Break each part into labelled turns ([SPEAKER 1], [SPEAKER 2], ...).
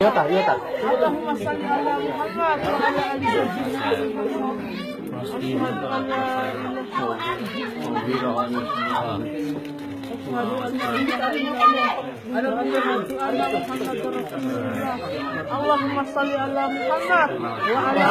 [SPEAKER 1] Iya tak, iya tak.
[SPEAKER 2] Allahumma shalli ala Muhammad wa ala ali Allahumma shalli ala Muhammad wa ala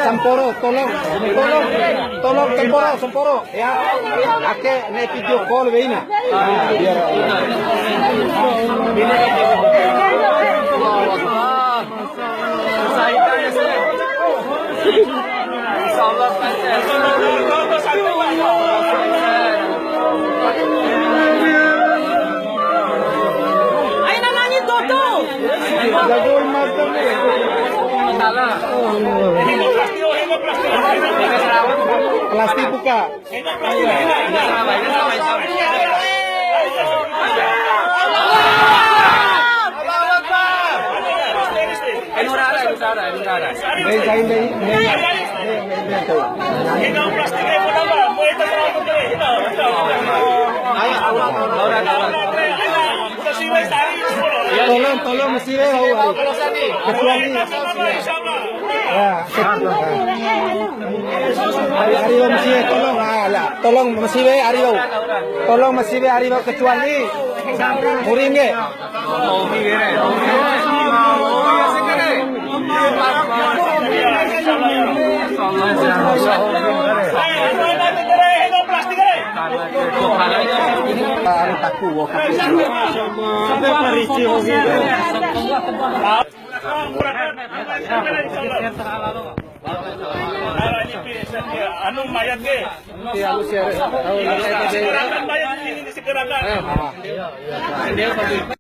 [SPEAKER 1] Semporo, tolong, semporo, ya, ake ne video call veina, biar. Plastik buka. Tolong mesti kecuali Ario mesti tolong mesti Ario kecuali muringe
[SPEAKER 3] anu mayat ge.
[SPEAKER 1] Iya, lu share.
[SPEAKER 3] Mayat ini segerakan.